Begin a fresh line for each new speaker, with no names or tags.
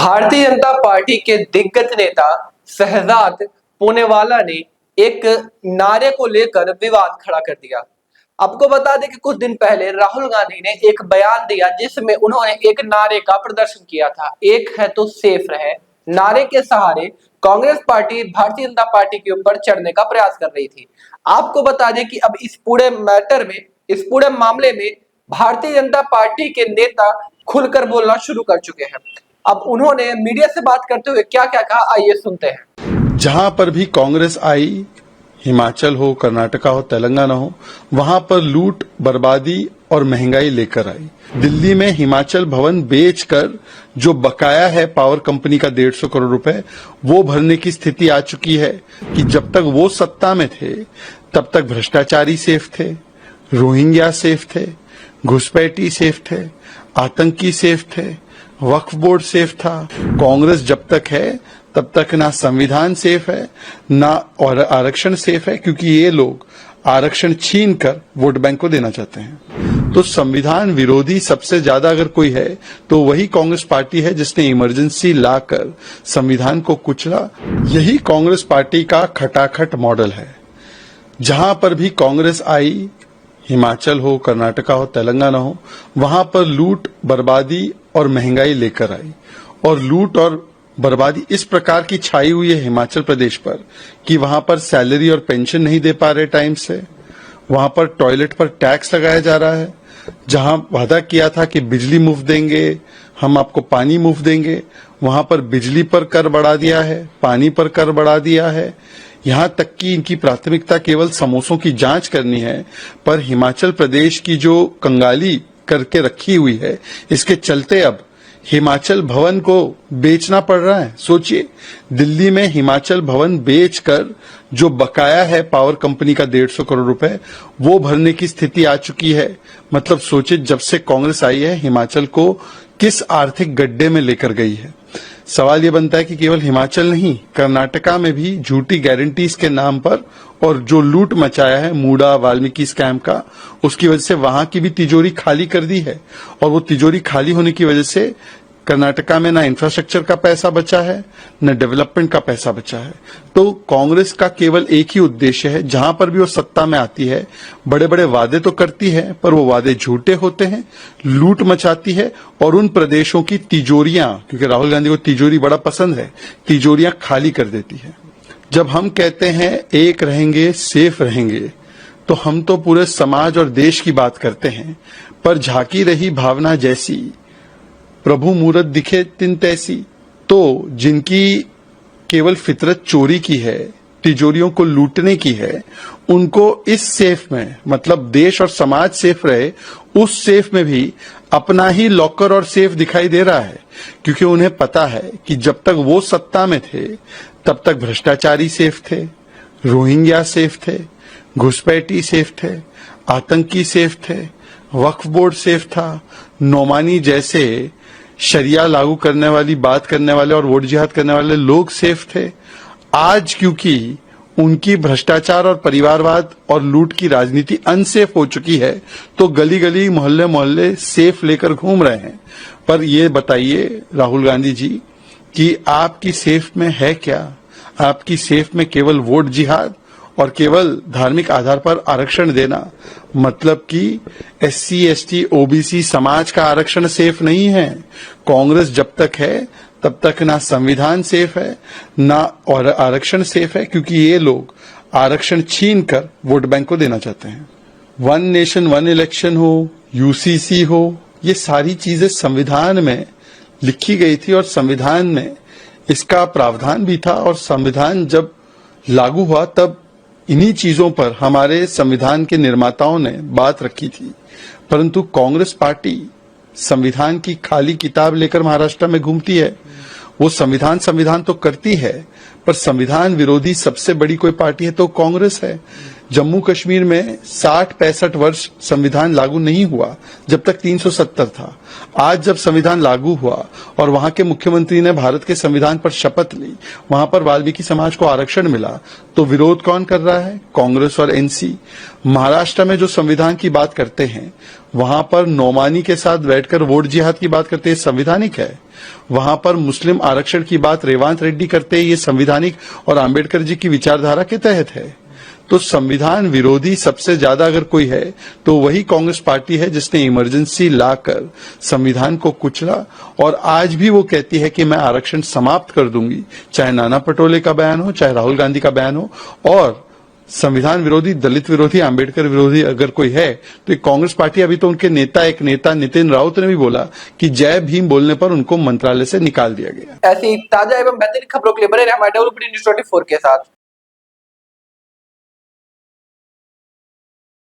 Bharatiya Janata party के दिग्गज नेता शहजाद पूनेवाला ने एक नारे को लेकर विवाद खड़ा कर दिया। आपको बता दें कि कुछ दिन पहले राहुल गांधी ने एक बयान दिया जिसमें उन्होंने एक नारे का प्रदर्शन किया था, एक है तो सेफ रहे। नारे के सहारे कांग्रेस पार्टी भारतीय जनता पार्टी के ऊपर चढ़ने का प्रयास कर रही थी। आपको बता दें कि अब इस पूरे मैटर में, इस पूरे मामले में भारतीय जनता पार्टी के नेता खुलकर बोलना शुरू कर चुके हैं। अब उन्होंने मीडिया से बात करते हुए क्या क्या कहा, आइए सुनते हैं।
जहां पर भी कांग्रेस आई, हिमाचल हो, कर्नाटका हो, तेलंगाना हो, वहां पर लूट, बर्बादी और महंगाई लेकर आई। दिल्ली में हिमाचल भवन बेचकर जो बकाया है पावर कंपनी का 150 करोड़ रुपए, वो भरने की स्थिति आ चुकी है कि जब तक वो सत्ता में थे तब तक भ्रष्टाचारी सेफ थे, रोहिंग्या सेफ थे, घुसपैठी सेफ थे, आतंकी सेफ थे, वक्फ बोर्ड सेफ था। कांग्रेस जब तक है तब तक ना संविधान सेफ है ना और आरक्षण सेफ है, क्योंकि ये लोग आरक्षण छीन कर वोट बैंक को देना चाहते हैं। तो संविधान विरोधी सबसे ज्यादा अगर कोई है तो वही कांग्रेस पार्टी है जिसने इमरजेंसी लाकर संविधान को कुचला। यही कांग्रेस पार्टी का खटाखट मॉडल है। जहां पर भी कांग्रेस आई, हिमाचल हो, कर्नाटका हो, तेलंगाना हो, वहां पर लूट, बर्बादी और महंगाई लेकर आई। और लूट और बर्बादी इस प्रकार की छाई हुई है हिमाचल प्रदेश पर कि वहां पर सैलरी और पेंशन नहीं दे पा रहे टाइम से, वहां पर टॉयलेट पर टैक्स लगाया जा रहा है। जहां वादा किया था कि बिजली मुफ्त देंगे, हम आपको पानी मुफ्त देंगे, वहां पर बिजली पर कर बढ़ा दिया है, पानी पर कर बढ़ा दिया है। यहां तक कि इनकी प्राथमिकता केवल समोसों की जांच करनी है, पर हिमाचल प्रदेश की जो कंगाली करके रखी हुई है, इसके चलते अब हिमाचल भवन को बेचना पड़ रहा है। सोचिए, दिल्ली में हिमाचल भवन बेचकर जो बकाया है पावर कंपनी का 150 करोड़ रुपए, वो भरने की स्थिति आ चुकी है। मतलब सोचिए, जब से कांग्रेस आई है हिमाचल को किस आर्थिक गड्ढे में लेकर गई है। सवाल ये बनता है कि केवल हिमाचल नहीं, कर्नाटका में भी झूठी गारंटीज के नाम पर और जो लूट मचाया है मूडा वाल्मीकि स्कैम का, उसकी वजह से वहां की भी तिजोरी खाली कर दी है। और वो तिजोरी खाली होने की वजह से कर्नाटका में ना इंफ्रास्ट्रक्चर का पैसा बचा है, न डेवलपमेंट का पैसा बचा है। तो कांग्रेस का केवल एक ही उद्देश्य है, जहां पर भी वो सत्ता में आती है, बड़े बड़े वादे तो करती है पर वो वादे झूठे होते हैं, लूट मचाती है और उन प्रदेशों की तिजोरियां, क्योंकि राहुल गांधी को तिजोरी बड़ा पसंद है, तिजोरियां खाली कर देती है। जब हम कहते हैं एक रहेंगे, सेफ रहेंगे, तो हम तो पूरे समाज और देश की बात करते हैं, पर झांकी रही भावना जैसी, प्रभु मूरत दिखे तिन तैसी। तो जिनकी केवल फितरत चोरी की है, तिजोरियों को लूटने की है, उनको इस सेफ में, मतलब देश और समाज सेफ रहे, उस सेफ में भी अपना ही लॉकर और सेफ दिखाई दे रहा है। क्योंकि उन्हें पता है कि जब तक वो सत्ता में थे तब तक भ्रष्टाचारी सेफ थे, रोहिंग्या सेफ थे, घुसपैठी सेफ थे, आतंकी सेफ थे, वक्फ बोर्ड सेफ था, नौमानी जैसे शरिया लागू करने वाली बात करने वाले और वोट जिहाद करने वाले लोग सेफ थे। आज क्योंकि उनकी भ्रष्टाचार और परिवारवाद और लूट की राजनीति अनसेफ हो चुकी है, तो गली गली मोहल्ले मोहल्ले सेफ लेकर घूम रहे हैं। पर ये बताइए राहुल गांधी जी कि आपकी सेफ में है क्या? आपकी सेफ में केवल वोट जिहाद और केवल धार्मिक आधार पर आरक्षण देना, मतलब कि SC, ST, OBC समाज का आरक्षण सेफ नहीं है। कांग्रेस जब तक है तब तक ना संविधान सेफ है ना और आरक्षण सेफ है, क्योंकि ये लोग आरक्षण छीन कर वोट बैंक को देना चाहते हैं। वन नेशन वन इलेक्शन हो, UCC हो, ये सारी चीजें संविधान में लिखी गई थी और संविधान में इसका प्रावधान भी था। और संविधान जब लागू हुआ तब इन्हीं चीजों पर हमारे संविधान के निर्माताओं ने बात रखी थी। परंतु कांग्रेस पार्टी संविधान की खाली किताब लेकर महाराष्ट्र में घूमती है। वो संविधान तो करती है, पर संविधान विरोधी सबसे बड़ी कोई पार्टी है तो कांग्रेस है। जम्मू कश्मीर में 60-65 वर्ष संविधान लागू नहीं हुआ, जब तक 370 था। आज जब संविधान लागू हुआ और वहां के मुख्यमंत्री ने भारत के संविधान पर शपथ ली, वहां पर वाल्मीकि समाज को आरक्षण मिला, तो विरोध कौन कर रहा है? कांग्रेस और NC। महाराष्ट्र में जो संविधान की बात करते हैं वहां पर नौमानी के साथ बैठकर वोट जिहाद की बात करते हैं, संवैधानिक है। वहां पर मुस्लिम आरक्षण की बात रेवांत रेड्डी करते हैं, ये संवैधानिक और आंबेडकर जी की विचारधारा के तहत है। तो संविधान विरोधी सबसे ज्यादा अगर कोई है तो वही कांग्रेस पार्टी है, जिसने इमरजेंसी लाकर संविधान को कुचला और आज भी वो कहती है कि मैं आरक्षण समाप्त कर दूंगी, चाहे नाना पटोले का बयान हो, चाहे राहुल गांधी का बयान हो। और संविधान विरोधी, दलित विरोधी, आंबेडकर विरोधी अगर कोई है तो एक कांग्रेस पार्टी, अभी तो उनके एक नेता नितिन राउत ने भी बोला कि जय भीम बोलने पर उनको मंत्रालय से निकाल दिया गया।
ऐसी ताजा एवं बेहतरीन खबरों के लिए बने रहे हमारे डेवलपमेंट न्यूज़ 24 के साथ।